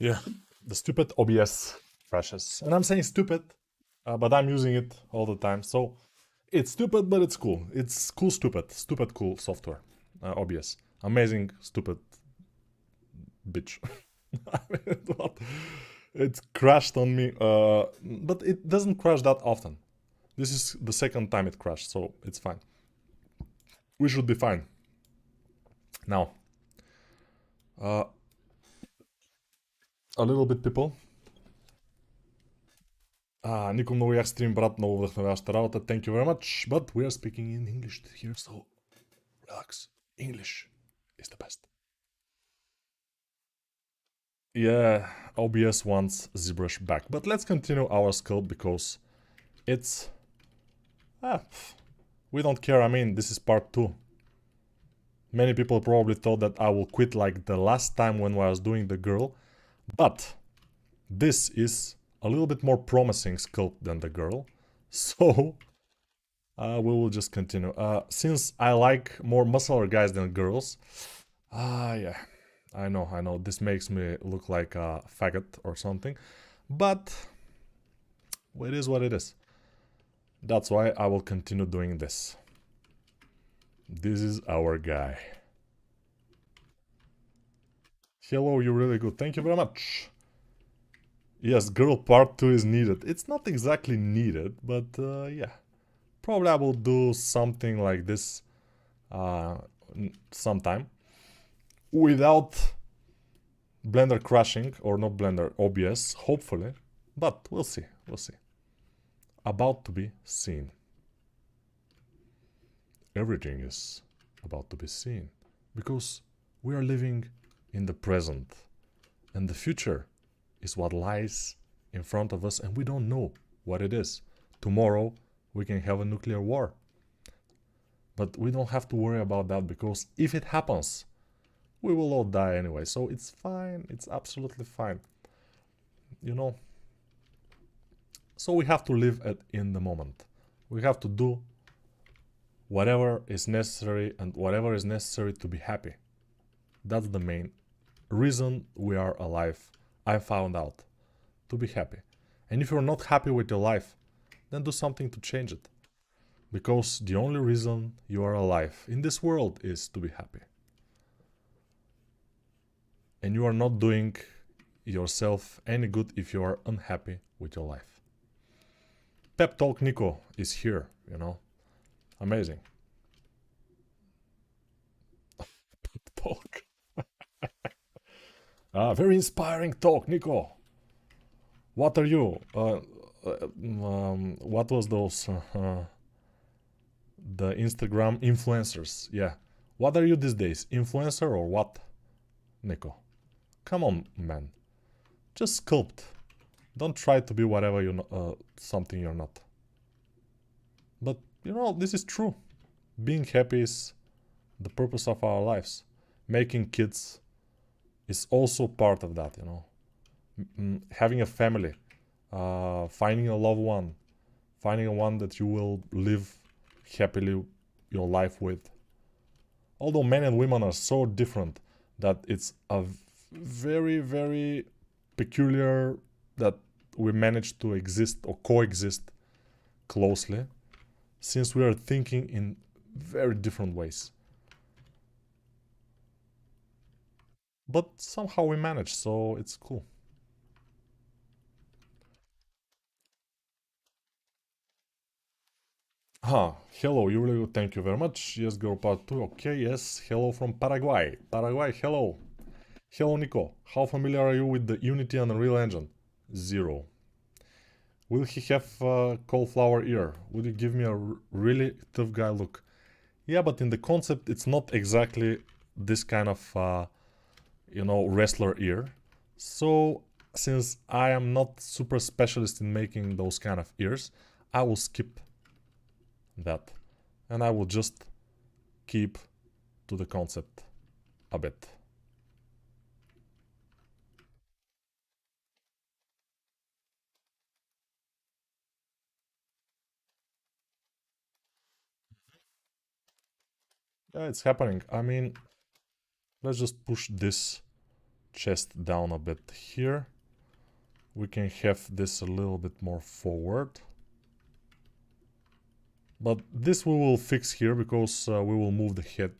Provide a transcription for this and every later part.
Yeah, the stupid OBS crashes. And I'm saying stupid, but I'm using it all the time. So it's stupid, but it's cool. It's cool stupid. Stupid cool software. OBS. Amazing stupid bitch. I mean, what? It crashed on me, but it doesn't crash that often. This is the second time it crashed, so it's fine. We should be fine. Now, uh, a little bit people. Нико, много як стрим, брат, много вдъхновяваща работа. Thank you very much. But we are speaking in English here, so relax. English is the best. Yeah, OBS wants ZBrush back. But let's continue our sculpt because it's... we don't care. I mean, this is part 2. Many people probably thought that I will quit like the last time when I was doing the girl. But this is a little bit more promising sculpt than the girl. So we will just continue. Since I like more muscular guys than girls, yeah, I know, this makes me look like a faggot or something, but it is what it is. That's why I will continue doing this. This is our guy. Hello, you're really good. Thank you very much. Yes, girl part 2 is needed. It's not exactly needed, but yeah. Probably I will do something like this sometime. Without Blender crashing, or not Blender, OBS, hopefully. But we'll see, we'll see. About to be seen. Everything is about to be seen. Because we are living in the present. And the future is what lies in front of us and we don't know what it is. Tomorrow we can have a nuclear war. But we don't have to worry about that because if it happens, we will all die anyway. So it's fine, it's absolutely fine. You know? So we have to live in the moment. We have to do whatever is necessary and whatever is necessary to be happy. That's the main reason we are alive. I found out. To be happy. And if you're not happy with your life, then do something to change it. Because the only reason you are alive in this world is to be happy. And you are not doing yourself any good if you are unhappy with your life. Pep Talk Nico is here, you know. Amazing. Pep Talk. Very inspiring talk, Nico. What are you? What was those? The Instagram influencers. Yeah. What are you these days? Influencer or what? Nico. Come on, man. Just sculpt. Don't try to be whatever you something you're not. But, you know, this is true. Being happy is the purpose of our lives. Making kids is also part of that, you know. Having a family. Finding a loved one. Finding a one that you will live happily your life with. Although men and women are so different that it's a very, very peculiar that we manage to exist or coexist closely, since we are thinking in very different ways. But somehow we manage, so it's cool. Hello, you really good. Thank you very much. Yes, girl part 2. Okay, yes. Hello from Paraguay. Paraguay, hello. Hello, Nico. How familiar are you with the Unity and Unreal Engine? 0. Will he have cauliflower ear? Would you give me a really tough guy look? Yeah, but in the concept, it's not exactly this kind of, you know, wrestler ear. So, since I am not super specialist in making those kind of ears, I will skip that. And I will just keep to the concept a bit. Yeah, it's happening. I mean, let's just push this chest down a bit here. We can have this a little bit more forward. But this we will fix here because we will move the head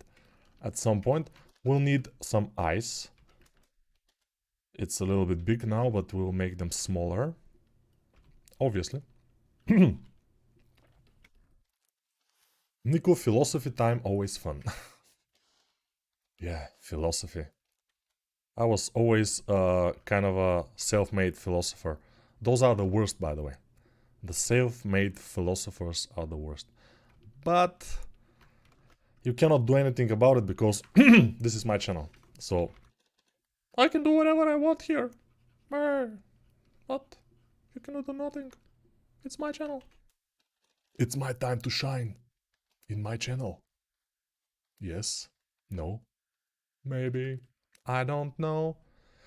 at some point. We'll need some eyes. It's a little bit big now, but we'll make them smaller. Obviously. Nico, philosophy time, always fun. Yeah, philosophy. I was always kind of a self-made philosopher. Those are the worst, by the way. The self-made philosophers are the worst. But you cannot do anything about it because this is my channel. So I can do whatever I want here. What? You cannot do nothing. It's my channel. It's my time to shine. In my channel. Yes. No. Maybe. I don't know.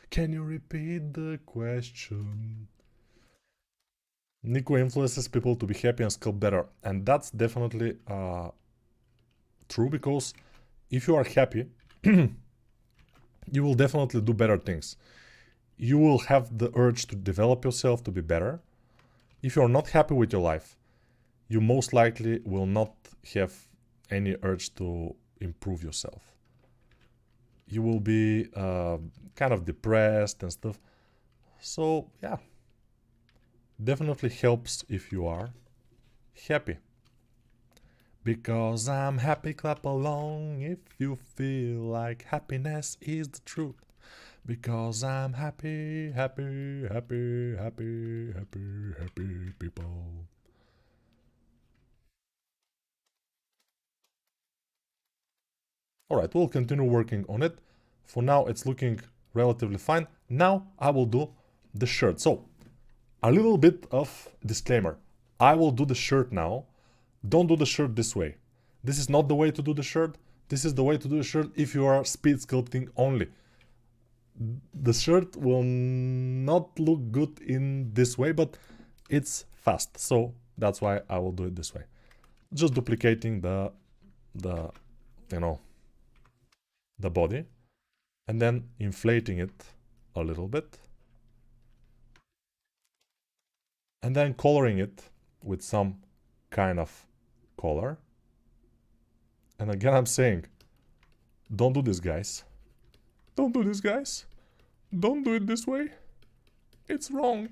Can you repeat the question? Nico influences people to be happy and sculpt better. And that's definitely true, because if you are happy, you will definitely do better things. You will have the urge to develop yourself to be better. If you're not happy with your life, you most likely will not have any urge to improve yourself. You will be kind of depressed and stuff. So yeah, definitely helps if you are happy. Because I'm happy, clap along if you feel like happiness is the truth. Because I'm happy, happy, happy, happy, happy, happy people. Alright, we'll continue working on it. For now, it's looking relatively fine. Now I will do the shirt. So, a little bit of disclaimer. I will do the shirt now. Don't do the shirt this way. This is not the way to do the shirt. This is the way to do the shirt if you are speed sculpting only. The shirt will not look good in this way, but it's fast. So that's why I will do it this way. Just duplicating the you know, the body, and then inflating it a little bit, and then coloring it with some kind of color. And again, I'm saying, don't do this, guys. Don't do this, guys. Don't do it this way. It's wrong.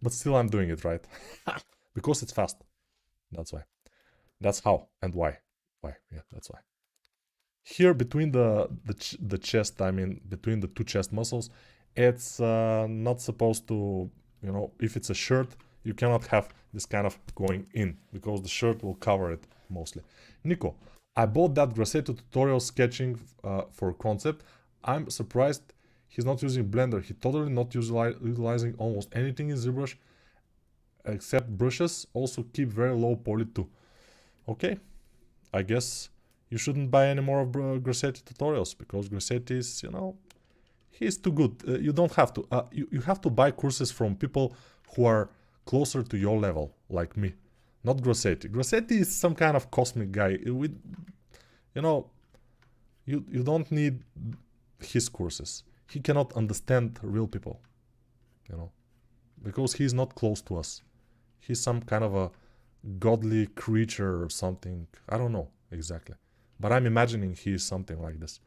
But still I'm doing it right. Because it's fast. That's why. That's how and why. Why? Yeah, that's why. Here between the chest, I mean between the two chest muscles, it's not supposed to, you know, if it's a shirt, you cannot have this kind of going in, because the shirt will cover it mostly. Nico, I bought that Grassetto tutorial sketching for concept. I'm surprised he's not using Blender. He totally not utilizing almost anything in ZBrush except brushes. Also keep very low poly too. Okay, I guess you shouldn't buy any more of Grassetti tutorials, because Grassetti is, you know, he's too good. You don't have to. You have to buy courses from people who are closer to your level, like me. Not Grassetti. Grassetti is some kind of cosmic guy. You know, you don't need his courses. He cannot understand real people, you know, because he's not close to us. He's some kind of a godly creature or something. I don't know exactly, but I'm imagining he is something like this.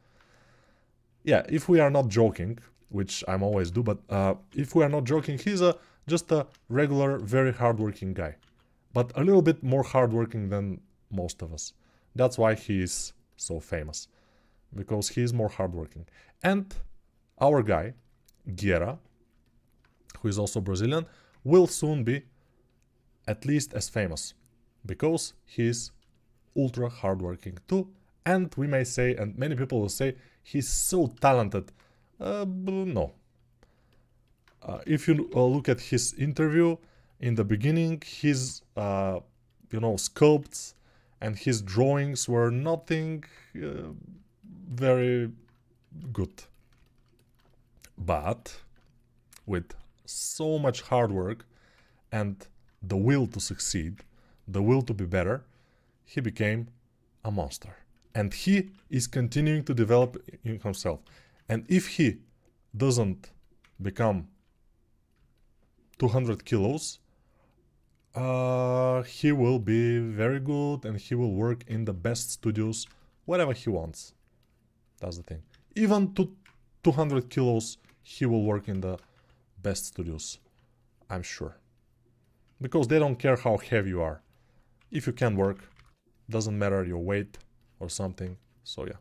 Yeah, if we are not joking, which I'm always do, but if we are not joking, he's just a regular, very hardworking guy, but a little bit more hardworking than most of us. That's why he is so famous, because he is more hardworking. And our guy, Guerra, who is also Brazilian, will soon be at least as famous, because he is ultra hardworking too, and we may say, and many people will say, he's so talented. No. If you look at his interview, in the beginning, his, you know, sculpts and his drawings were nothing very good. But with so much hard work and the will to succeed, the will to be better, he became a monster. And he is continuing to develop in himself. And if he doesn't become 200 kilos, he will be very good and he will work in the best studios, whatever he wants. That's the thing. Even to 200 kilos, he will work in the best studios, I'm sure. Because they don't care how heavy you are. If you can work, doesn't matter your weight or something. So yeah.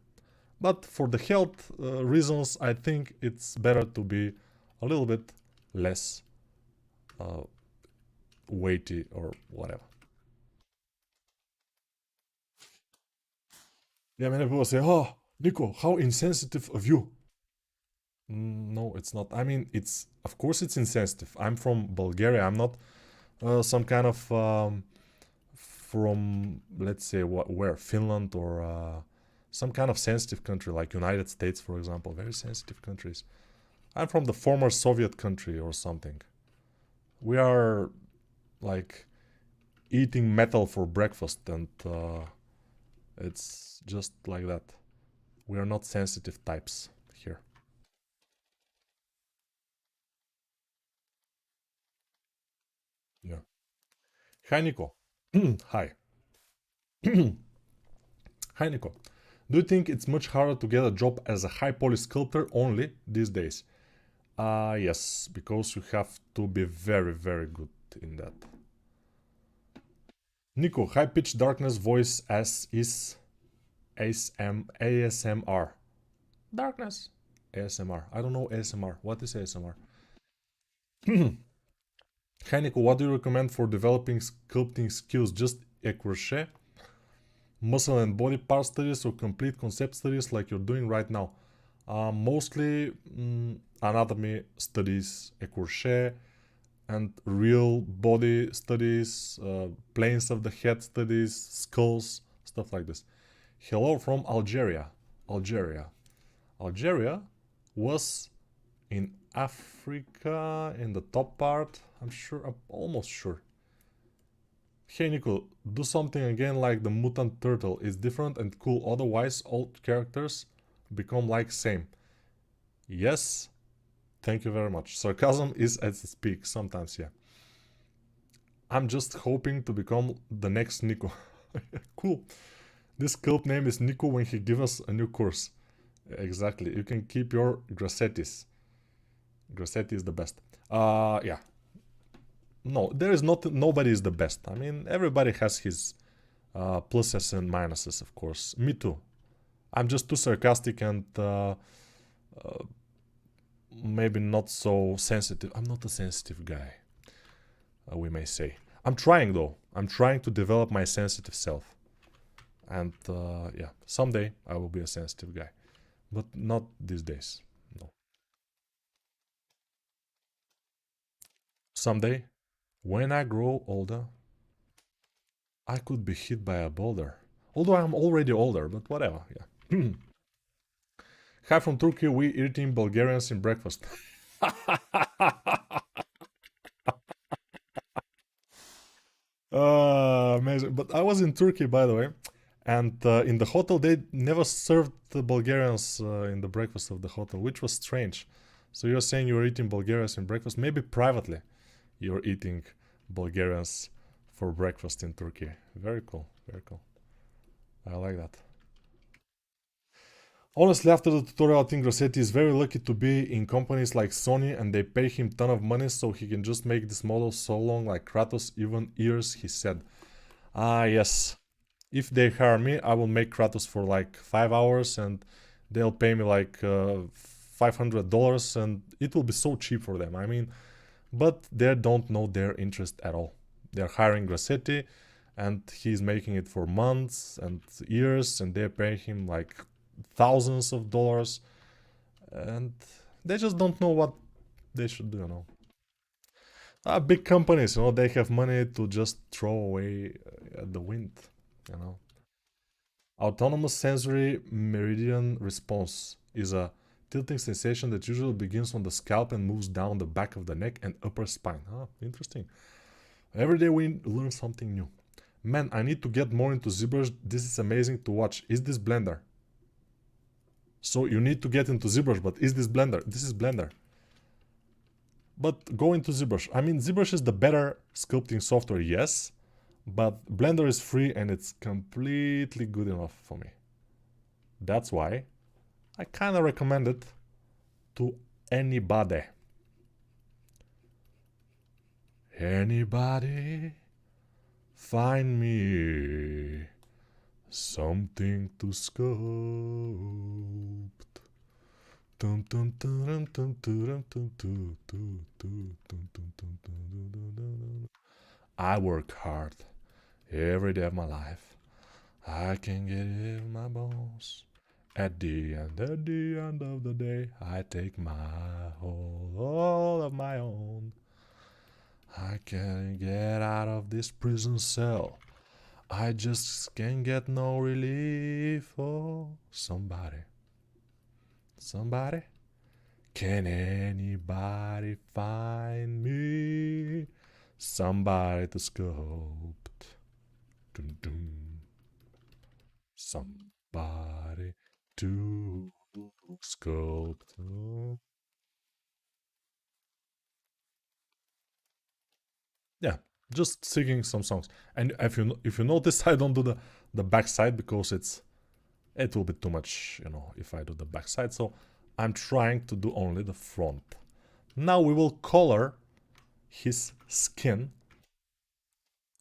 But for the health reasons, I think it's better to be a little bit less weighty or whatever. Yeah, many people say, "Oh, Nico, how insensitive of you." No, it's not. I mean, it's of course it's insensitive. I'm from Bulgaria. I'm not some kind of from, let's say, where Finland or some kind of sensitive country like United States, for example. Very sensitive countries. I'm from the former Soviet country or something. We are like eating metal for breakfast, and it's just like that. We are not sensitive types here. Yeah. Hi, Nico. Hi. Hi, Nico. Do you think it's much harder to get a job as a high poly sculptor only these days? Yes, because you have to be very, very good in that. Nico, high pitch darkness voice as is ASMR. Darkness. ASMR. I don't know ASMR. What is ASMR? Hi Nico, what do you recommend for developing sculpting skills? Just a crochet, muscle and body part studies, or complete concept studies like you're doing right now? Mostly anatomy studies, a crochet, and real body studies, planes of the head studies, skulls, stuff like this. Hello from Algeria. Algeria. Algeria was in Africa, in the top part. I'm sure, I'm almost sure. Hey Nico, do something again like the mutant turtle. It's different and cool, otherwise all characters become like same. Yes, thank you very much. Sarcasm is at its peak sometimes, yeah. I'm just hoping to become the next Nico. Cool. This cult name is Nico when he gives us a new course. Exactly. You can keep your Grassettis. Grassetti is the best. Yeah. No, there is not. Nobody is the best. I mean, everybody has his pluses and minuses, of course. Me too. I'm just too sarcastic and maybe not so sensitive. I'm not a sensitive guy, we may say. I'm trying though. I'm trying to develop my sensitive self. And yeah, someday I will be a sensitive guy. But not these days. No. Someday, when I grow older, I could be hit by a boulder. Although I'm already older, but whatever, yeah. Hi from Turkey, we eating Bulgarians in breakfast. Amazing. But I was in Turkey, by the way, and in the hotel they never served the Bulgarians in the breakfast of the hotel, which was strange. So you're saying you're eating Bulgarians in breakfast? Maybe privately you're eating Bulgarians for breakfast in Turkey. Very cool, very cool. I like that. Honestly, after the tutorial, I think Rossetti is very lucky to be in companies like Sony and they pay him ton of money so he can just make this model so long like Kratos, even years, he said. Ah, yes. If they hire me, I will make Kratos for like 5 hours and they'll pay me like $500 and it will be so cheap for them. I mean, but they don't know their interest at all. They're hiring Rossetti and he's making it for months and years and they're paying him like thousands of dollars and they just don't know what they should do, you know. Big companies, you know, they have money to just throw away at the wind, you know. Autonomous sensory meridian response is a tilting sensation that usually begins on the scalp and moves down the back of the neck and upper spine. Ah, interesting. Every day we learn something new. Man, I need to get more into ZBrush. This is amazing to watch. Is this Blender? So you need to get into ZBrush, but is this Blender? This is Blender. But go into ZBrush. I mean, ZBrush is the better sculpting software, yes, but Blender is free and it's completely good enough for me. That's why I kind of recommend it to anybody. Anybody find me something to sculpt. I work hard every day of my life. I can get it in my bones. At the end of the day, I take my all of my own. I can't get out of this prison cell. I just can't get no relief. Oh, somebody. Somebody? Can anybody find me somebody to sculpt? Dun, dun. Somebody to sculpt. Oh. Yeah, just singing some songs. And if you notice, I don't do the backside because it will be too much, you know, if I do the backside. So I'm trying to do only the front. Now we will color his skin.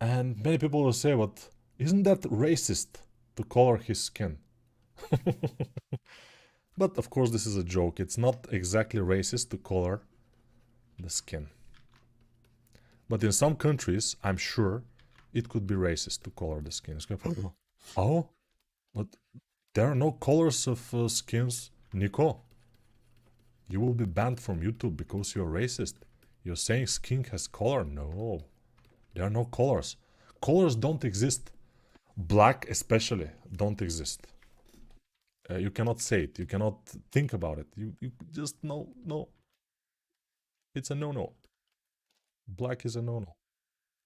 And many people will say, but isn't that racist to color his skin? But of course this is a joke. It's not exactly racist to color the skin. But in some countries, I'm sure it could be racist to color the skin. Oh, but there are no colors of skins. Nico, you will be banned from YouTube because you're racist. You're saying skin has color. No, there are no colors. Colors don't exist. Black especially don't exist. You cannot say it. You cannot think about it. You just no. It's a no-no. Black is a no-no.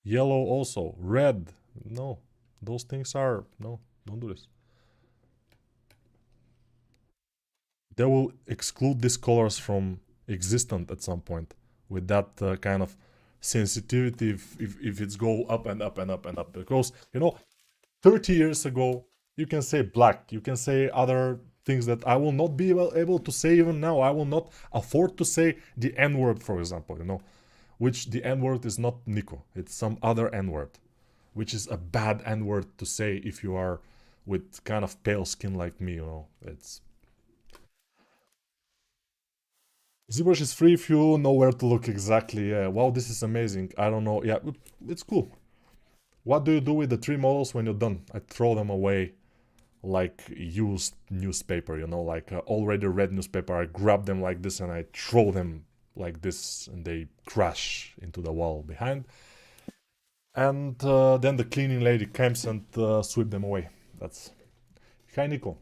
Yellow also. Red. No. Those things are... No, don't do this. They will exclude these colors from existence at some point with that kind of sensitivity if it's go up and up and up and up. Because, you know, 30 years ago, you can say black. You can say other things that I will not be able to say even now. I will not afford to say the N-word, for example, you know. Which the N-word is not Nico. It's some other N-word. Which is a bad N-word to say if you are with kind of pale skin like me, you know. It's... ZBrush is free if you know where to look exactly. Yeah, wow, this is amazing. I don't know. Yeah, it's cool. What do you do with the 3 models when you're done? I throw them away like used newspaper, you know, like already read newspaper. I grab them like this and I throw them like this and they crash into the wall behind. And then the cleaning lady comes and sweep them away. That's... Hi, Nico.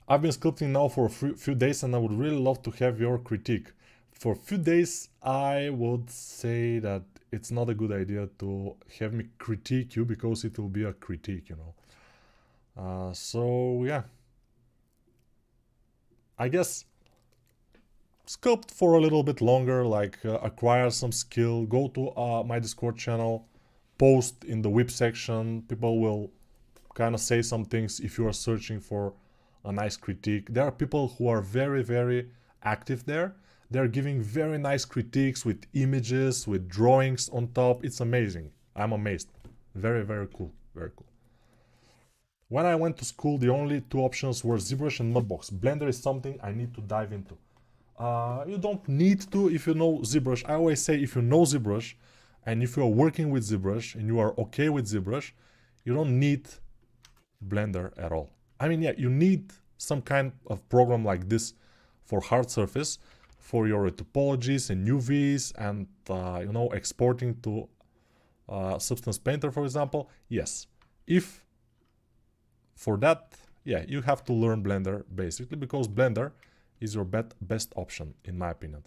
I've been sculpting now for a few days and I would really love to have your critique. For a few days, I would say that it's not a good idea to have me critique you because it will be a critique, you know. So, yeah. I guess sculpt for a little bit longer, like acquire some skill, go to my Discord channel, post in the whip section. People will kind of say some things if you are searching for a nice critique. There are people who are very, very active there. They're giving very nice critiques with images, with drawings on top. It's amazing. I'm amazed. Very, very cool. Very cool. When I went to school, the only 2 options were ZBrush and Mudbox. Blender is something I need to dive into. You don't need to if you know ZBrush. I always say if you know ZBrush and if you are working with ZBrush and you are okay with ZBrush, you don't need Blender at all. I mean, yeah, you need some kind of program like this for hard surface, for your topologies and UVs and, you know, exporting to Substance Painter, for example. Yes. If for that, yeah, you have to learn Blender, basically, because Blender is your best option, in my opinion.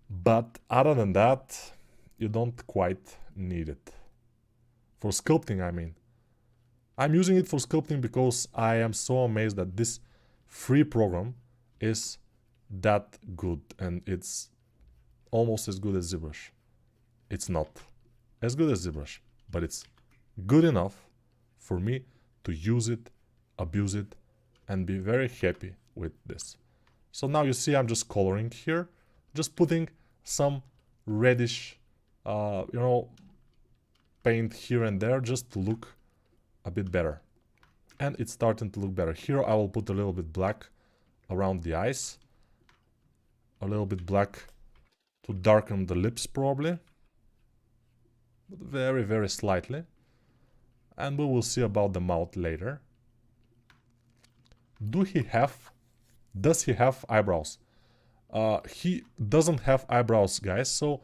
But other than that, you don't quite need it. For sculpting, I mean. I'm using it for sculpting because I am so amazed that this free program is that good, and it's almost as good as ZBrush. It's not as good as ZBrush, but it's good enough for me to use it, abuse it, and be very happy with this. So now you see I'm just coloring here, just putting some reddish, paint here and there just to look a bit better. And it's starting to look better. Here I will put a little bit black around the eyes, a little bit black to darken the lips probably, but very, very slightly. And we will see about the mouth later. Does he have eyebrows? He doesn't have eyebrows, guys, so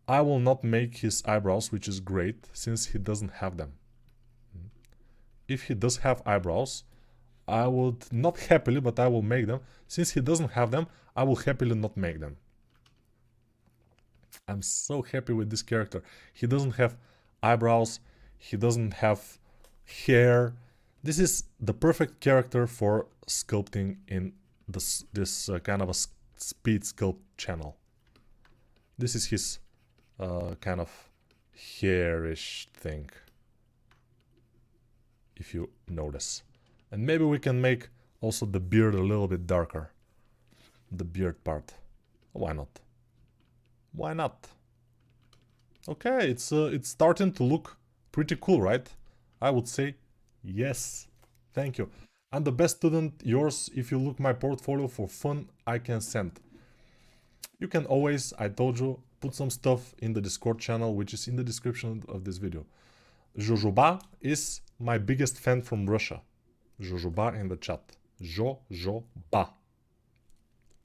I will not make his eyebrows, which is great, since he doesn't have them. If he does have eyebrows, I would not happily, but I will make them. Since he doesn't have them, I will happily not make them. I'm so happy with this character. He doesn't have eyebrows, he doesn't have hair. This is the perfect character for sculpting in this kind of a speed sculpt channel. This is his kind of hairish thing, if you notice. And maybe we can make also the beard a little bit darker. The beard part. Why not? Why not? Okay, it's starting to look pretty cool, right? I would say yes. Thank you. I'm the best student. Yours, if you look my portfolio for fun, I can send. You can always, I told you, put some stuff in the Discord channel, which is in the description of this video. Jojoba is my biggest fan from Russia. Jojoba in the chat. Jojoba.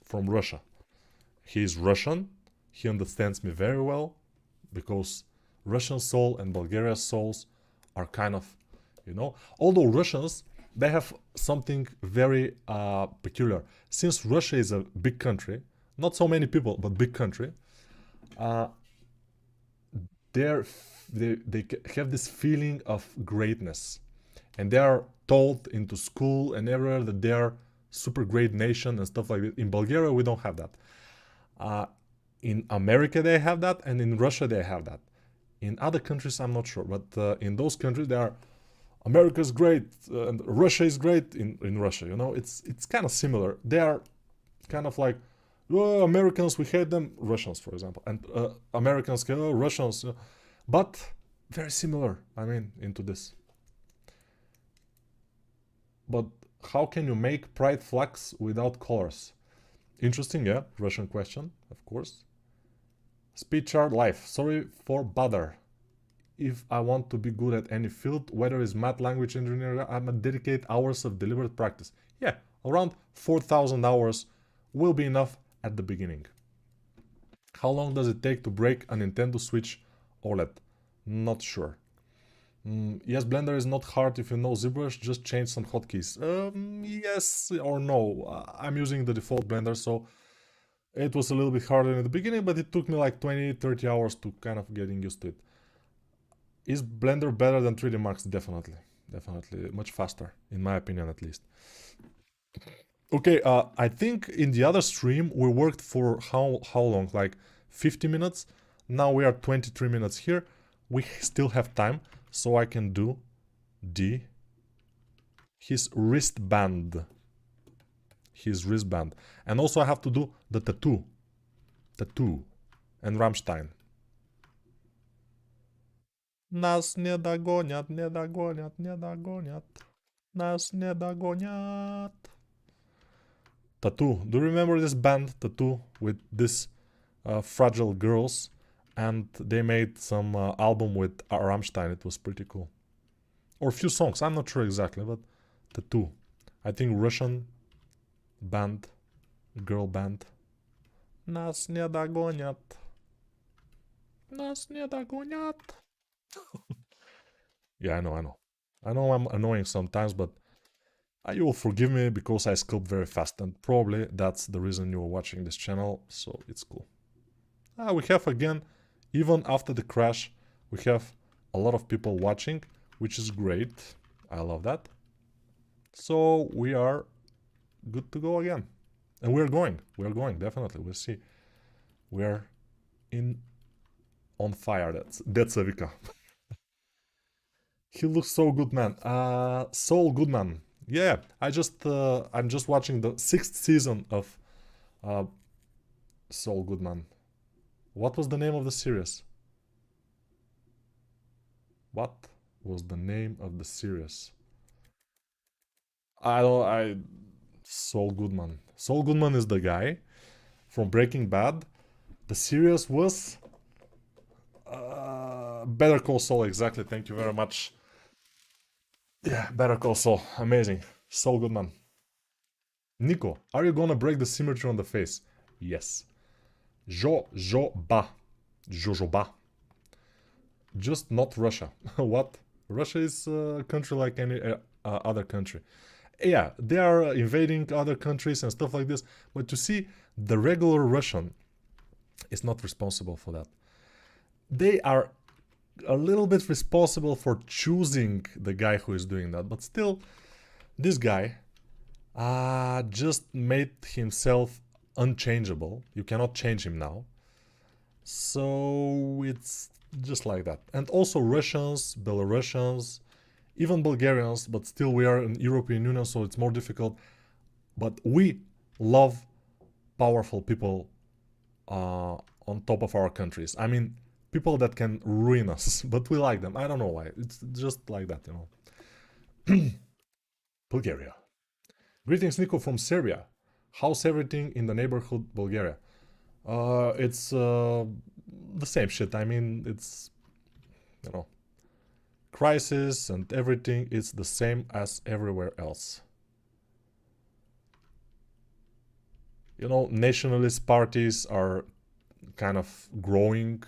From Russia. He is Russian. He understands me very well, because Russian soul and Bulgarian souls are kind of, although Russians, they have something very peculiar. Since Russia is a big country, not so many people, but big country, they have this feeling of greatness, and they are told into school and everywhere that they are super great nation and stuff like that. In Bulgaria, we don't have that. In America, they have that, and in Russia, they have that. In other countries, I'm not sure, but in those countries, they are America's great and Russia is great. In Russia, it's kind of similar. They are kind of like, oh, Americans, we hate them. Russians, for example, and Americans, oh, Russians, but very similar. I mean, into this. But how can you make pride flags without colors? Interesting, yeah. Russian question, of course. Speed chart life. Sorry for bother. If I want to be good at any field, whether it's math, language, engineering, I'm gonna dedicate hours of deliberate practice. Yeah, around 4,000 hours will be enough at the beginning. How long does it take to break a Nintendo Switch OLED? Not sure. Yes, Blender is not hard if you know ZBrush, just change some hotkeys. Yes or no. I'm using the default Blender, so it was a little bit harder in the beginning, but it took me like 20-30 hours to kind of getting used to it. Is Blender better than 3D Max? Definitely. Definitely. Much faster, in my opinion at least. Okay, I think in the other stream we worked for how long? Like 50 minutes? Now we are 23 minutes here. We still have time, so I can do his wristband. His wristband. And also I have to do the tattoo. And Rammstein. Нас не догонят, не догонят, не догонят. Нас не догонят. Tattoo. Do you remember this band, Tattoo, with this fragile girls? And they made some album with Rammstein. It was pretty cool. Or a few songs. I'm not sure exactly, but Tattoo. I think Russian band, girl band. Нас не догонят. Нас не догонят. Yeah, I know. I know I'm annoying sometimes, but you will forgive me because I sculpt very fast, and probably that's the reason you're watching this channel, so it's cool. We have again, even after the crash, we have a lot of people watching, which is great. I love that. So we are good to go again. And we're going, definitely. We'll see. We're in on fire. That's Evika. He looks so good, man. Saul Goodman. Yeah, I'm just watching the 6th season of uh, Saul Goodman. What was the name of the series? What was the name of the series? I don't. I Saul Goodman. Saul Goodman is the guy from Breaking Bad. The series was Better Call Saul. Exactly. Thank you very much. Yeah, Better Call Saul. Amazing. Saul Goodman. Nico, are you gonna break the symmetry on the face? Yes. Jojoba. Jojoba. Just not Russia. What? Russia is a country like any other country. Yeah, they are invading other countries and stuff like this, but you see, the regular Russian is not responsible for that. They are a little bit responsible for choosing the guy who is doing that, but still, this guy just made himself unchangeable. You cannot change him now. So it's just like that. And also Russians, Belarusians, even Bulgarians, but still we are in European Union, so it's more difficult. But we love powerful people on top of our countries. I mean, people that can ruin us, but we like them. I don't know why. It's just like that, you know. Bulgaria. Greetings, Nico from Serbia. How's everything in the neighborhood, Bulgaria? It's the same shit. I mean, it's, you know, crisis and everything is the same as everywhere else. You know, nationalist parties are kind of growing.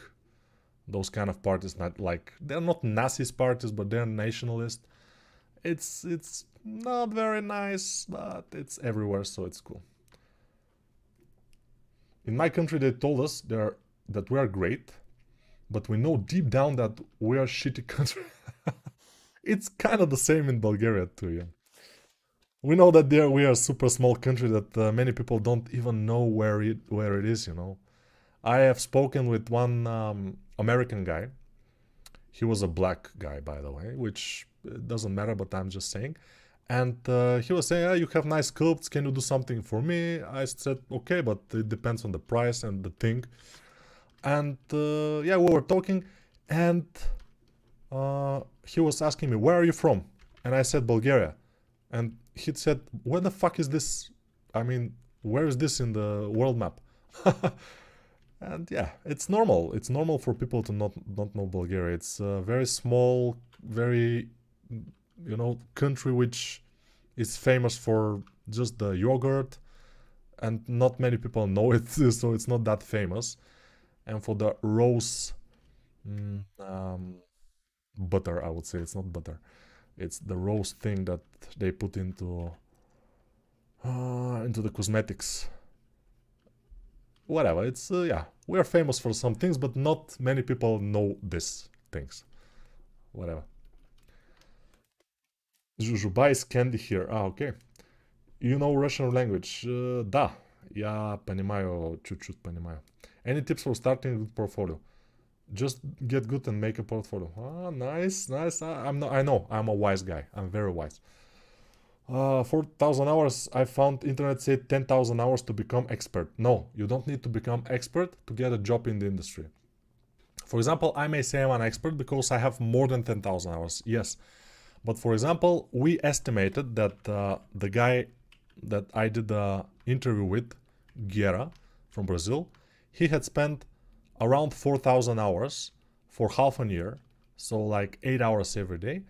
Those kind of parties, not like, they're not Nazi parties, but they're nationalist. It's not very nice, but it's everywhere, so it's cool. In my country, they told us that we are great, but we know deep down that we are a shitty country. It's kind of the same in Bulgaria too, yeah. We know that there we are a super small country that many people don't even know where it is, you know. I have spoken with one American guy. He was a black guy, by the way, which doesn't matter, but I'm just saying. And he was saying, you have nice sculpts, can you do something for me? I said, okay, but it depends on the price and the thing. And yeah, we were talking, and he was asking me, where are you from? And I said, Bulgaria. And he said, where the fuck is this? I mean, where is this in the world map? And yeah, it's normal. It's normal for people to not know Bulgaria. It's a very small, very, you know, country which is famous for just the yogurt, and not many people know it, so it's not that famous. And for the rose butter, I would say it's not butter. It's the rose thing that they put into the cosmetics. Whatever, it's yeah, we are famous for some things, but not many people know these things. Whatever. Jujuba is candy here. Okay. You know Russian language? Да, я понимаю, чуть-чуть понимаю. Any tips for starting with portfolio? Just get good and make a portfolio. Ah, nice, nice. I know, I'm a wise guy. I'm very wise. 4,000 hours. I found internet said 10,000 hours to become expert. No, you don't need to become expert to get a job in the industry. For example, I may say I'm an expert because I have more than 10,000 hours. Yes. But for example, we estimated that the guy that I did the interview with, Guerra from Brazil, he had spent around 4,000 hours for half a year, so like 8 hours every day,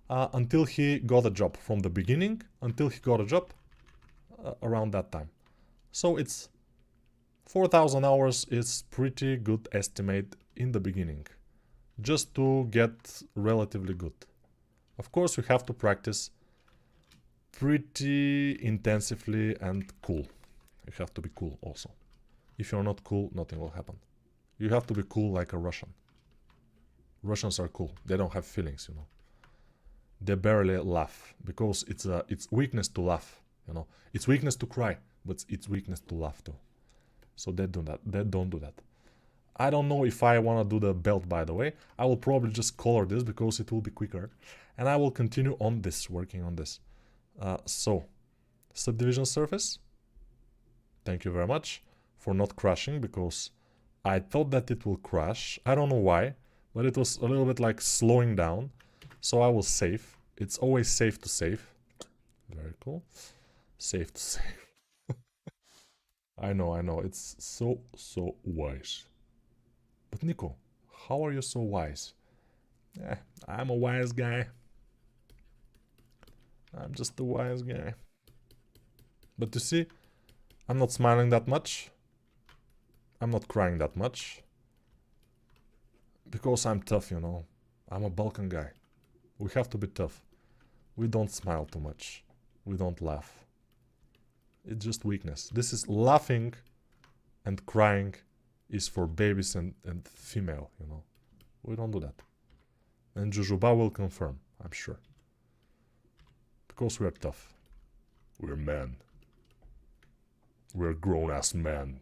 until he got a job. From the beginning until he got a job, around that time. So it's 4,000 hours is pretty good estimate in the beginning, just to get relatively good. Of course, you have to practice pretty intensively and cool. You have to be cool also. If you're not cool, nothing will happen. You have to be cool like a Russian. Russians are cool. They don't have feelings, you know. They barely laugh because it's weakness to laugh. You know, it's weakness to cry, but it's weakness to laugh too. So they do that. They don't do that. I don't know if I want to do the belt, by the way. I will probably just color this because it will be quicker. And I will continue on this, working on this. So, subdivision surface. Thank you very much for not crashing, because I thought that it will crash. I don't know why, but it was a little bit like slowing down. So I will save. It's always safe to save. Very cool. Safe to save. I know. It's so wise. But Nico, how are you so wise? I'm a wise guy. I'm just a wise guy. But you see, I'm not smiling that much. I'm not crying that much. Because I'm tough, you know. I'm a Balkan guy. We have to be tough. We don't smile too much. We don't laugh. It's just weakness. This is laughing and crying is for babies and female, you know. We don't do that. And Jujuba will confirm, I'm sure. Because we're tough. We're men. We're grown-ass men.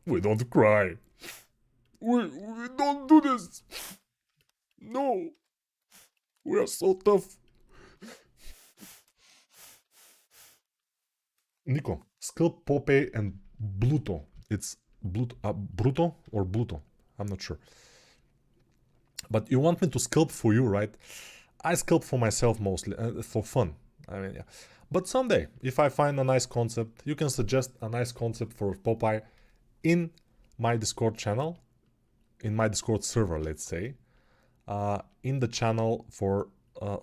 We don't cry. We don't do this. No. We are so tough. Nico, sculpt Popeye and Bluto. It's Bruto or Bluto. I'm not sure. But you want me to sculpt for you, right? I sculpt for myself mostly, for fun. I mean, yeah. But someday, if I find a nice concept, you can suggest a nice concept for Popeye in my Discord channel, in my Discord server, let's say, in the channel for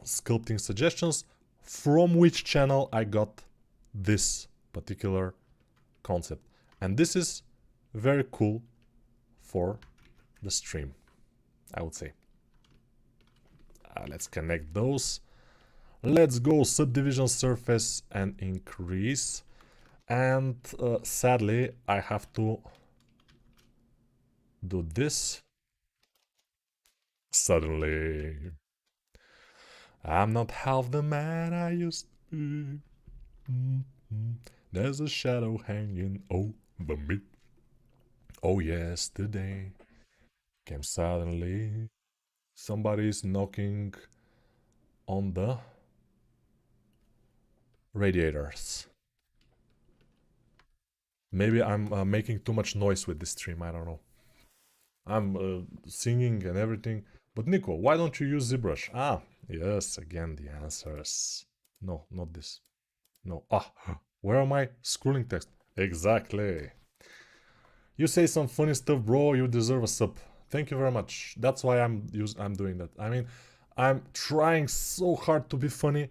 sculpting suggestions, from which channel I got this particular concept. And this is very cool for the stream, I would say. Let's connect those. Let's go subdivision surface and increase. And sadly, I have to do this. Suddenly, I'm not half the man I used to be. There's a shadow hanging over me. Oh, yesterday came suddenly. Somebody's knocking on the radiators. Maybe I'm making too much noise with this stream, I don't know. I'm singing and everything. But Nico, why don't you use ZBrush? Ah, yes, again the answers. No, not this. No. Ah, where am I scrolling text? Exactly. You say some funny stuff, bro. You deserve a sub. Thank you very much. That's why I'm doing that. I mean, I'm trying so hard to be funny.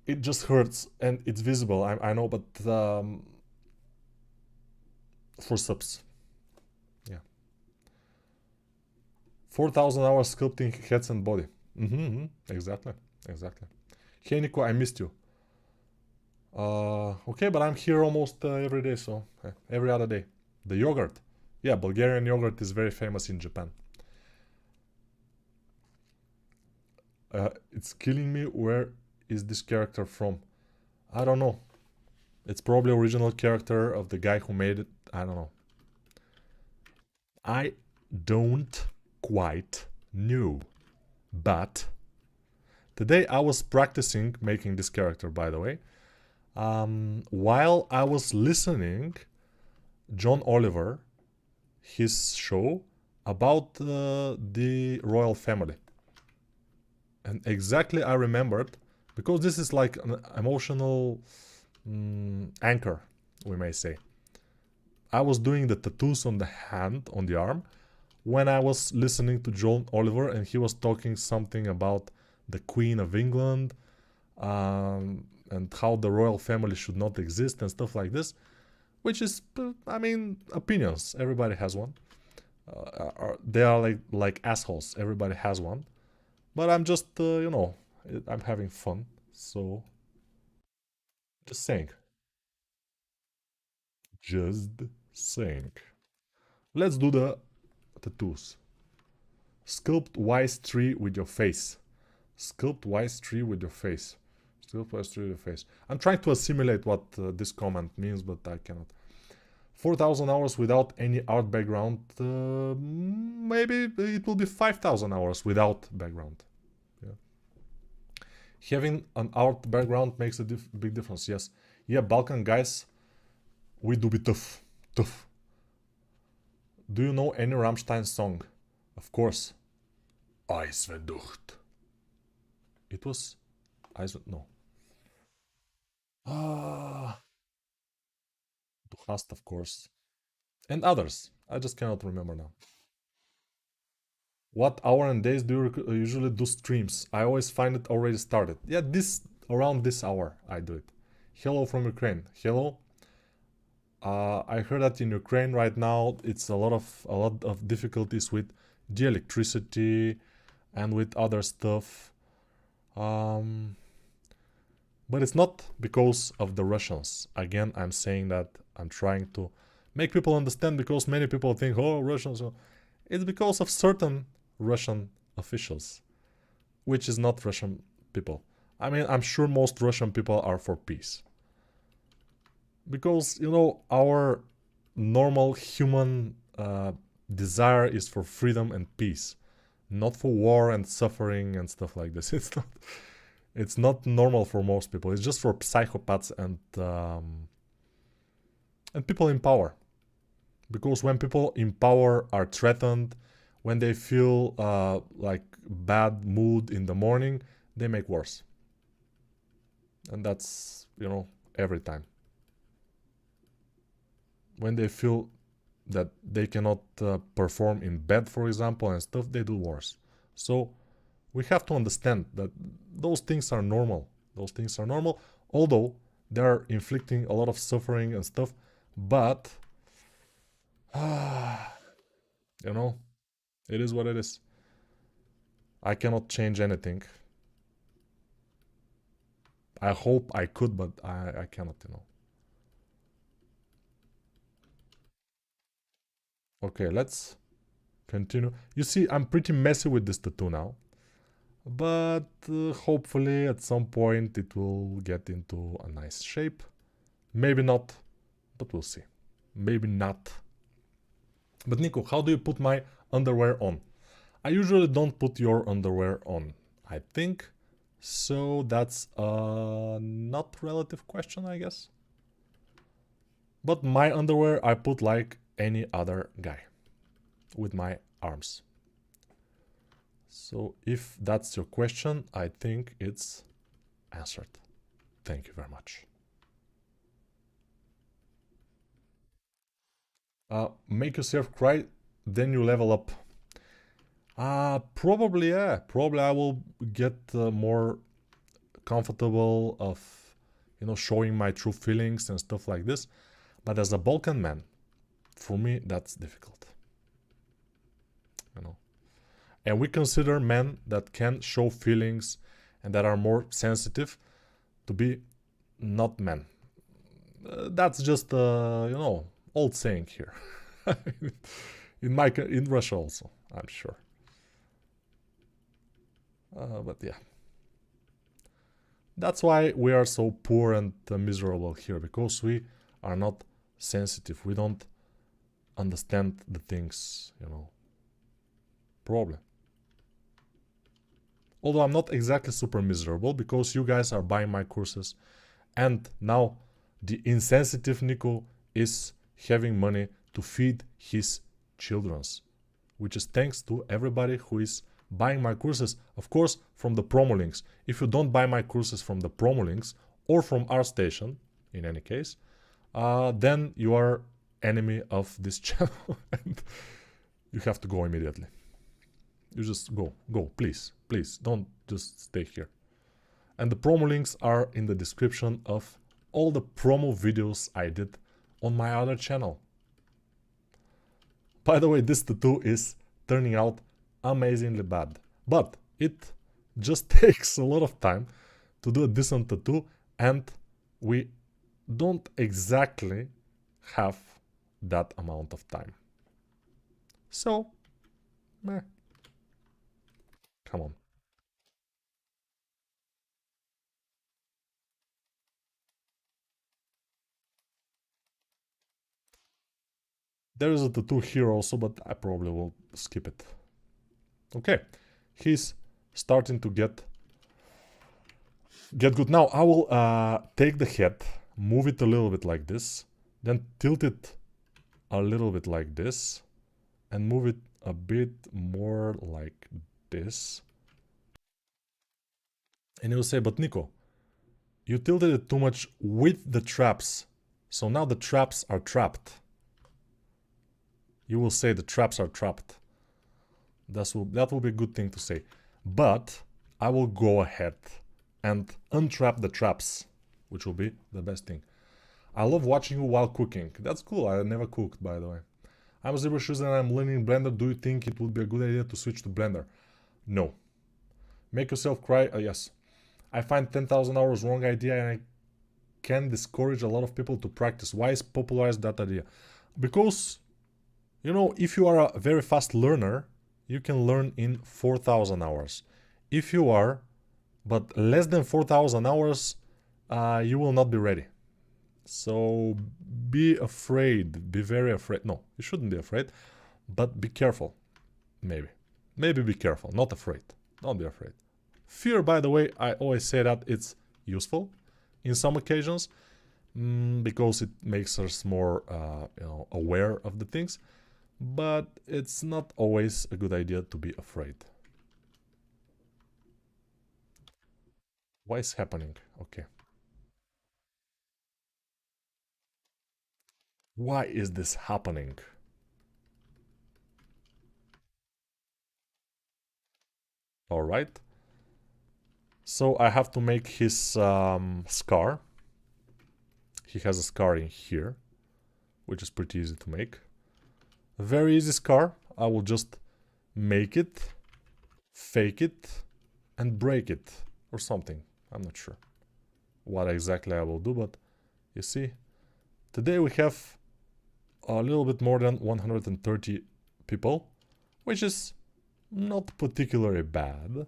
It just hurts and it's visible. I know, but for subs, yeah. 4,000 hours sculpting heads and body. Exactly. Hey Nico, I missed you. Okay, but I'm here almost every day, so every other day. The yogurt. Yeah, Bulgarian yogurt is very famous in Japan. It's killing me. Where is this character from? I don't know. It's probably original character of the guy who made it. I don't know. I don't quite know. But today I was practicing making this character, by the way. While I was listening John Oliver, his show about the royal family. And exactly I remembered, because this is like an emotional anchor, we may say. I was doing the tattoos on the hand, on the arm, when I was listening to John Oliver, and he was talking something about the Queen of England, and how the royal family should not exist and stuff like this, which is, I mean, opinions. Everybody has one. They are like assholes. Everybody has one. But I'm just, you know, I'm having fun. So, just saying. Just saying. Let's do the tattoos. Sculpt wise tree with your face. Sculpt wise tree with your face. Still plus 3 to the face. I'm trying to assimilate what this comment means, but I cannot. 4,000 hours without any art background. Maybe it will be 5,000 hours without background. Yeah. Having an art background makes a big difference. Yes. Yeah, Balkan guys, we do be tough. Tough. Do you know any Rammstein song? Of course. Eisverducht. It was no. Ah, Du hast, of course. And others. I just cannot remember now. What hour and days do you usually do streams? I always find it already started. Yeah, around this hour I do it. Hello from Ukraine. Hello. I heard that in Ukraine right now it's a lot of difficulties with the electricity and with other stuff. But it's not because of the Russians. Again, I'm saying that I'm trying to make people understand, because many people think, oh, Russians. It's because of certain Russian officials, which is not Russian people. I mean, I'm sure most Russian people are for peace. Because, our normal human desire is for freedom and peace, not for war and suffering and stuff like this. It's not normal for most people. It's just for psychopaths and people in power. Because when people in power are threatened, when they feel like bad mood in the morning, they make wars. And that's, every time. When they feel that they cannot perform in bed, for example, and stuff, they do wars. So we have to understand that those things are normal. Those things are normal, although they are inflicting a lot of suffering and stuff. But, it is what it is. I cannot change anything. I hope I could, but I cannot, Okay, let's continue. You see, I'm pretty messy with this tattoo now. But hopefully at some point it will get into a nice shape. Maybe not, but we'll see. Maybe not. But Nico, how do you put my underwear on? I usually don't put your underwear on, I think. So that's a not relative question, I guess. But my underwear I put like any other guy with my arms. So if that's your question, I think it's answered. Thank you very much. Make yourself cry, then you level up. Probably, yeah. Probably I will get more comfortable of, showing my true feelings and stuff like this. But as a Balkan man, for me, that's difficult. And we consider men that can show feelings and that are more sensitive to be not men. That's just old saying here. in Russia also, I'm sure. But yeah, that's why we are so poor and miserable here, because we are not sensitive. We don't understand the things, Probably. Although I'm not exactly super miserable, because you guys are buying my courses, and now the insensitive Nico is having money to feed his children's, which is thanks to everybody who is buying my courses, of course, from the promo links. If you don't buy my courses from the promo links or from our station, in any case, then you are enemy of this channel and you have to go immediately. You just go, please, don't just stay here. And the promo links are in the description of all the promo videos I did on my other channel. By the way, this tattoo is turning out amazingly bad, but it just takes a lot of time to do a decent tattoo, and we don't exactly have that amount of time. So, meh. Come on. There is a tattoo here also, but I probably will skip it. Okay, he's starting to get good. Now I will take the head, move it a little bit like this, then tilt it a little bit like this, and move it a bit more like this. And you'll say, but Nico, you tilted it too much with the traps, so now the traps are trapped. You will say the traps are trapped. That will be a good thing to say. But I will go ahead and untrap the traps, which will be the best thing. I love watching you while cooking. That's cool. I never cooked, by the way. I'm a Zebra Shoes and I'm learning Blender. Do you think it would be a good idea to switch to Blender? No. Make yourself cry? Yes. I find 10,000 hours wrong idea and I can discourage a lot of people to practice. Why is popularized that idea? Because, you know, if you are a very fast learner, you can learn in 4,000 hours. If you are, but less than 4,000 hours, you will not be ready. So be afraid, be very afraid. No, you shouldn't be afraid, but be careful. Maybe be careful, not afraid. Don't be afraid. Fear, by the way, I always say that it's useful in some occasions because it makes us more aware of the things, but it's not always a good idea to be afraid. Why is happening? Okay. Why is this happening? All right. So I have to make his scar. He has a scar in here, which is pretty easy to make. A very easy scar. I will just make it, fake it, and break it, or something. I'm not sure what exactly I will do, but you see, today we have a little bit more than 130 people, which is not particularly bad,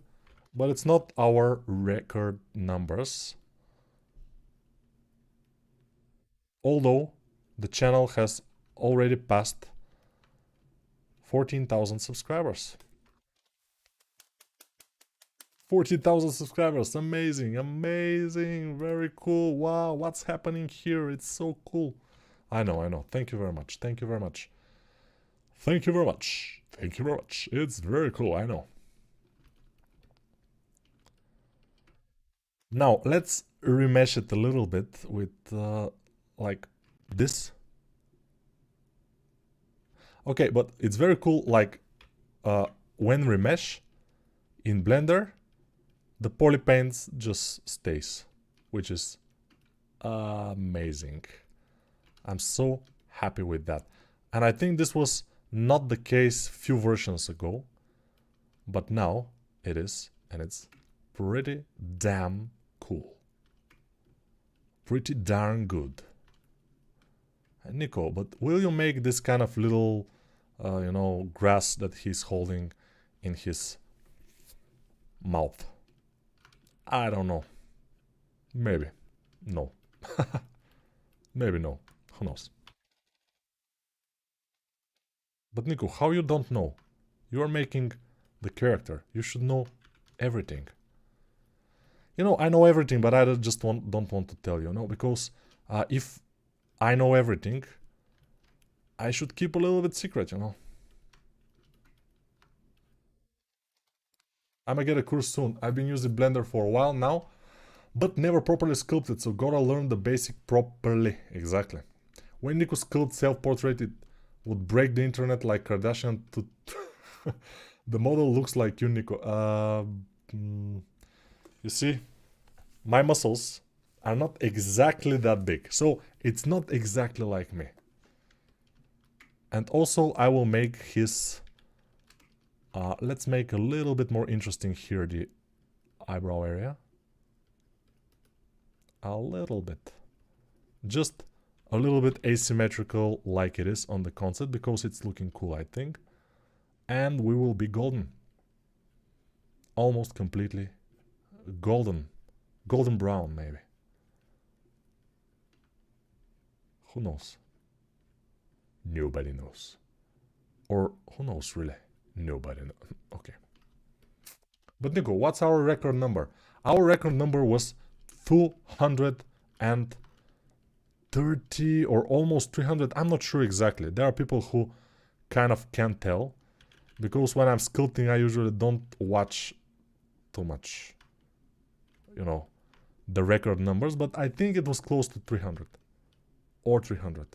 but it's not our record numbers. Although the channel has already passed 14,000 subscribers. 40,000 subscribers, amazing, amazing, very cool. Wow, what's happening here? It's so cool. I know. Thank you very much. Thank you very much. Thank you very much. Thank you very much. It's very cool, I know. Now, let's remesh it a little bit with, like, this. Okay, but it's very cool, like, when remesh in Blender, the polypaints just stays, which is amazing. I'm so happy with that. And I think this was not the case few versions ago, but now it is, and it's pretty damn cool. Pretty darn good. And Nico, but will you make this kind of little, grass that he's holding in his mouth? I don't know. Maybe. No. Maybe no. Who knows? But Nico, how you don't know? You are making the character. You should know everything. You know, I know everything, but I just don't want to tell you, because if I know everything, I should keep a little bit secret, I'm gonna get a course soon. I've been using Blender for a while now, but never properly sculpted, so gotta learn the basic properly. Exactly. When Nico sculpted self-portrait, it would break the internet like Kardashian to... The model looks like you, Nico. You see, my muscles are not exactly that big, so it's not exactly like me. And also, I will make his... let's make a little bit more interesting here, the eyebrow area. A little bit. Just a little bit asymmetrical like it is on the concept, because it's looking cool, I think. And we will be golden. Almost completely golden. Golden brown, maybe. Who knows? Nobody knows. Or who knows really? Nobody knows. Okay. But Nico, what's our record number? Our record number was 230 or almost 300. I'm not sure exactly. There are people who kind of can't tell. Because when I'm sculpting, I usually don't watch too much, you know, the record numbers. But I think it was close to 300. Or 300.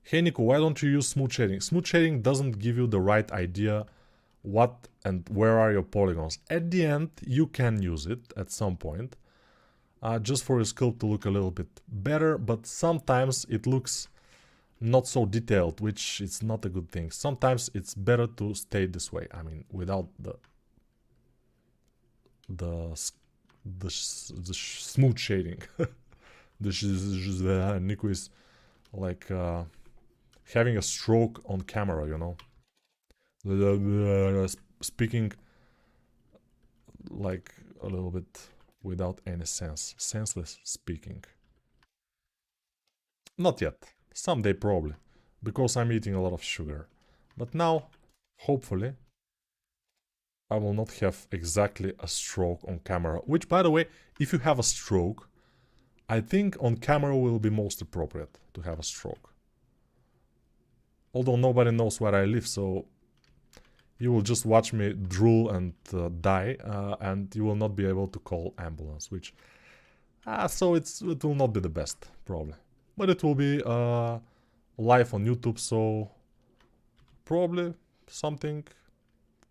Hey Nico, why don't you use smooth shading? Smooth shading doesn't give you the right idea what and where are your polygons. At the end, you can use it at some point, just for your sculpt to look a little bit better, but sometimes it looks not so detailed, which is not a good thing. Sometimes it's better to stay this way. I mean, without the smooth shading. Nico is like having a stroke on camera, you know. Speaking like a little bit without any sense. Senseless speaking. Not yet. Someday probably. Because I'm eating a lot of sugar. But now, hopefully, I will not have exactly a stroke on camera. Which, by the way, if you have a stroke, I think on camera will be most appropriate to have a stroke. Although nobody knows where I live, so you will just watch me drool and die, and you will not be able to call ambulance, which... so it will not be the best, probably. But it will be live on YouTube, so probably something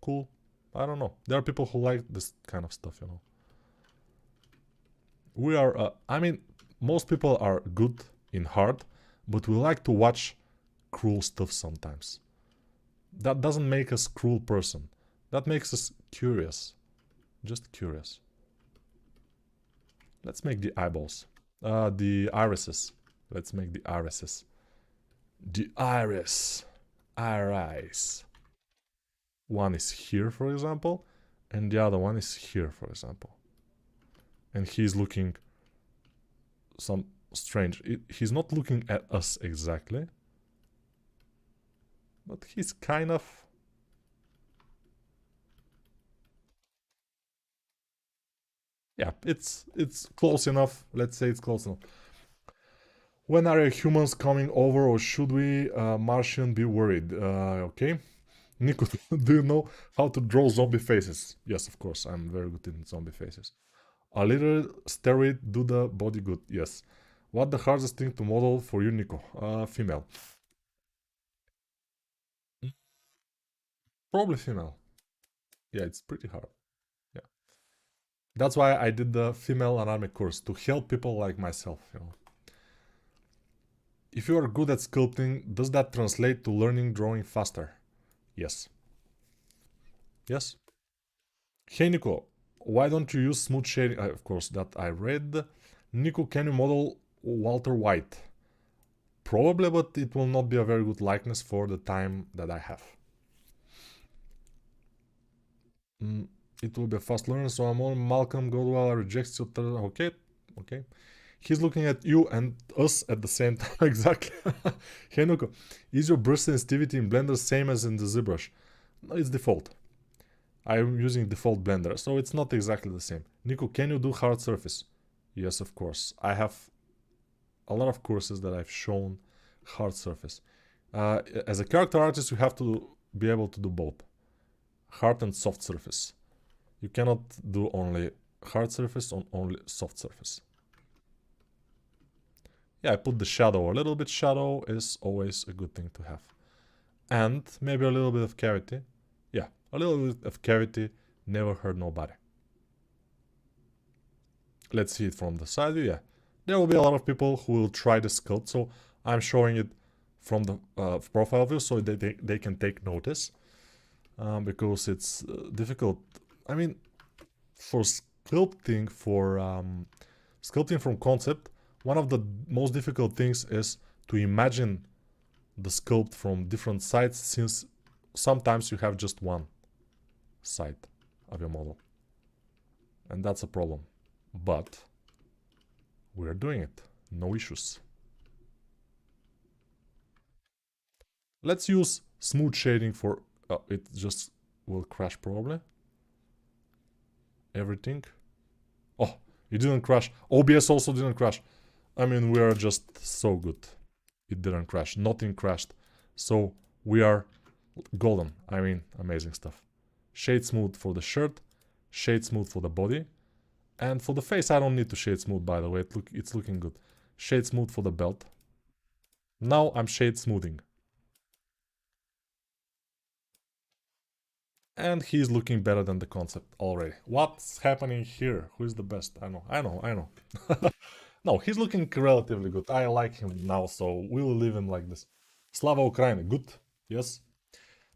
cool. I don't know. There are people who like this kind of stuff, you know. We are, I mean, most people are good in hard, but we like to watch cruel stuff sometimes. That doesn't make us cruel person. That makes us curious. Just curious. Let's make the eyeballs. The irises. Let's make the irises. The iris. Iris. One is here, for example, and the other one is here, for example. And he's looking some strange. He's not looking at us exactly, but he's kind of... Yeah, it's close enough. Let's say it's close enough. When are humans coming over, or should we Martian be worried? Okay. Nico, do you know how to draw zombie faces? Yes, of course, I'm very good in zombie faces. A little steroid do the body good, yes. What the hardest thing to model for you, Nico? Female. Probably female. Yeah, it's pretty hard. Yeah. That's why I did the female anatomy course, to help people like myself, you know. If you are good at sculpting, does that translate to learning drawing faster? Yes. Yes. Hey Nico, why don't you use smooth shading? Of course, that I read. Nico, can you model Walter White? Probably, but it will not be a very good likeness for the time that I have. It will be a fast learner, so I'm on Malcolm Gladwell rejects you. Okay, okay. He's looking at you and us at the same time. Exactly. Hey Nico, is your brush sensitivity in Blender same as in the ZBrush? No, it's default. I'm using default Blender, so it's not exactly the same. Nico, can you do hard surface? Yes, of course. I have a lot of courses that I've shown hard surface. As a character artist, you have to be able to do both. Hard and soft surface. You cannot do only hard surface on only soft surface. Yeah, I put the shadow. A little bit shadow is always a good thing to have. And maybe a little bit of cavity. Yeah, a little bit of cavity never hurt nobody. Let's see it from the side view. Yeah, there will be a lot of people who will try the sculpt, so I'm showing it from the profile view so they can take notice. Because it's difficult. I mean, for sculpting, sculpting from concept, one of the most difficult things is to imagine the sculpt from different sides, since sometimes you have just one side of your model. And that's a problem. But we're doing it. No issues. Let's use smooth shading for... it just will crash probably. Everything. Oh, it didn't crash. OBS also didn't crash. I mean, we are just so good. It didn't crash. Nothing crashed. So we are golden. I mean, amazing stuff. Shade smooth for the shirt. Shade smooth for the body. And for the face, I don't need to shade smooth, by the way. It's looking good. Shade smooth for the belt. Now I'm shade smoothing. And he's looking better than the concept already. What's happening here? Who is the best? I know. No, he's looking relatively good. I like him now, so we'll leave him like this. Slava Ukraine, good? Yes.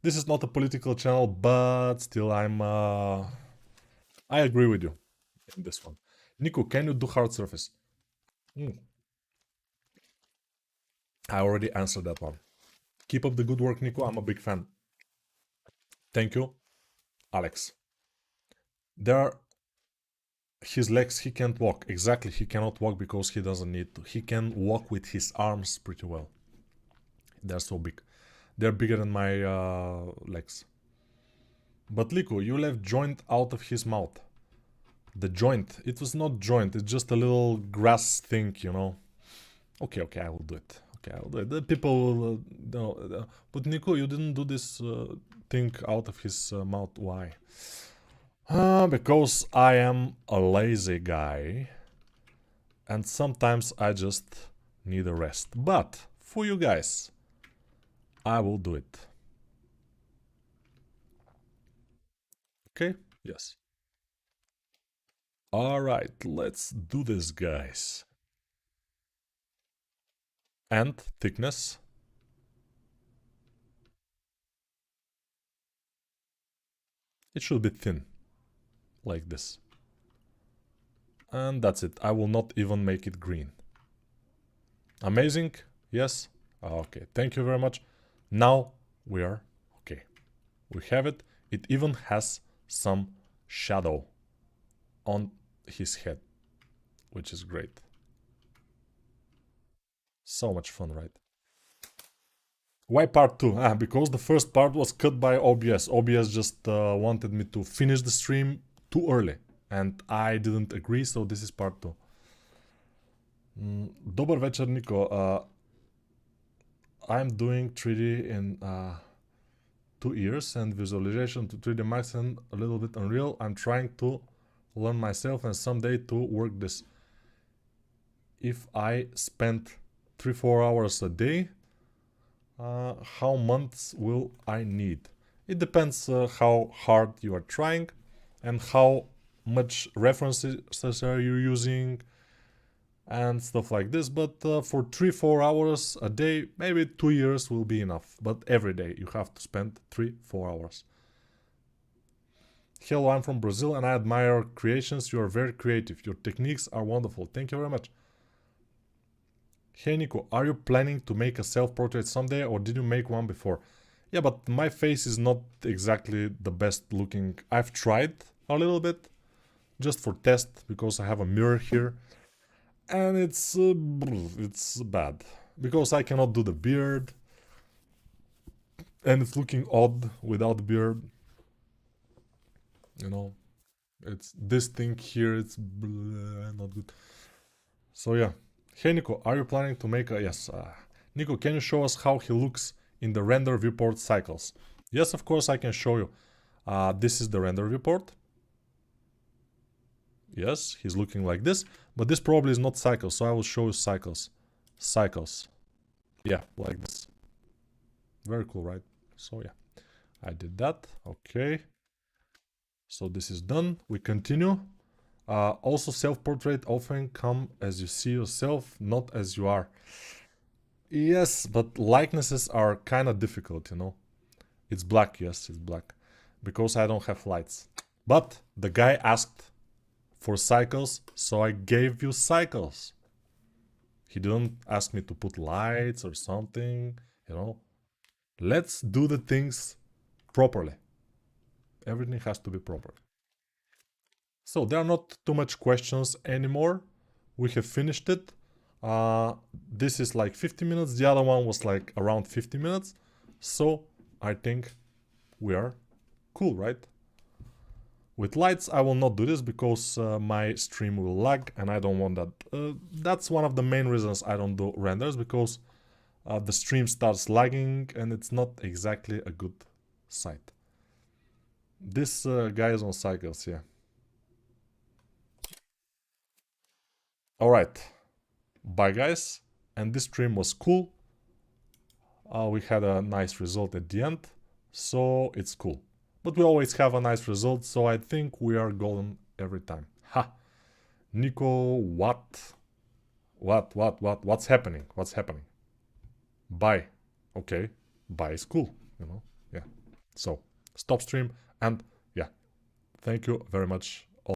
This is not a political channel, but still I agree with you in this one. Nico, can you do hard surface? I already answered that one. Keep up the good work, Nico. I'm a big fan. Thank you, Alex. There are his legs, he can't walk. Exactly, he cannot walk because he doesn't need to. He can walk with his arms pretty well. They're so big. They're bigger than my legs. But Liko, you left joint out of his mouth. The joint. It was not joint. It's just a little grass thing, you know. Okay, I will do it. Okay, I will do it. The people will... no, but Nico, you didn't do this thing out of his mouth. Why? Because I am a lazy guy. And sometimes I just need a rest. But for you guys, I will do it. Okay? Yes. Alright, let's do this, guys. And thickness. It should be thin. Like this. And that's it. I will not even make it green. Amazing? Yes? Okay, thank you very much. Now we are okay. We have it. It even has some shadow on his head, which is great. So much fun, right? Why part 2? Because the first part was cut by OBS. OBS just wanted me to finish the stream too early. And I didn't agree, so this is part 2. Dobar večer, Nico. I'm doing 3D in 2 years and visualization to 3D Max and a little bit Unreal. I'm trying to learn myself and someday to work this. If I spend 3-4 hours a day, how months will I need? It depends how hard you are trying and how much references are you using and stuff like this, but for 3-4 hours a day, maybe 2 years will be enough. But every day you have to spend 3-4 hours. Hello, I'm from Brazil and I admire your creations. You are very creative. Your techniques are wonderful. Thank you very much. Hey Nico, are you planning to make a self-portrait someday or did you make one before? Yeah, but my face is not exactly the best looking. I've tried a little bit just for test because I have a mirror here. And it's bad because I cannot do the beard and it's looking odd without the beard, you know. It's this thing here, it's not good. So yeah. Hey Nico, are you planning to make a... Yes. Nico, can you show us how he looks in the render viewport cycles? Yes, of course I can show you. This is the render viewport. Yes, he's looking like this, but this probably is not cycles, so I will show you cycles. Cycles. Yeah, like this. Very cool, right? So yeah, I did that. Okay. So this is done. We continue. Also, self-portrait often come as you see yourself, not as you are. Yes, but likenesses are kind of difficult, you know. It's black, yes, it's black. Because I don't have lights. But the guy asked for cycles, so I gave you cycles. He didn't ask me to put lights or something, you know. Let's do the things properly. Everything has to be proper. So there are not too much questions anymore. We have finished it. This is like 50 minutes. The other one was like around 50 minutes. So I think we are cool, right? With lights, I will not do this because my stream will lag and I don't want that. That's one of the main reasons I don't do renders, because the stream starts lagging and it's not exactly a good sight. This guy is on cycles, yeah. Alright, bye guys, and this stream was cool. We had a nice result at the end, so it's cool. But we always have a nice result, so I think we are golden every time. Ha! Nico, what? What's happening? What's happening? Bye. Okay, bye is cool, you know? Yeah. So, stop stream, and yeah, thank you very much.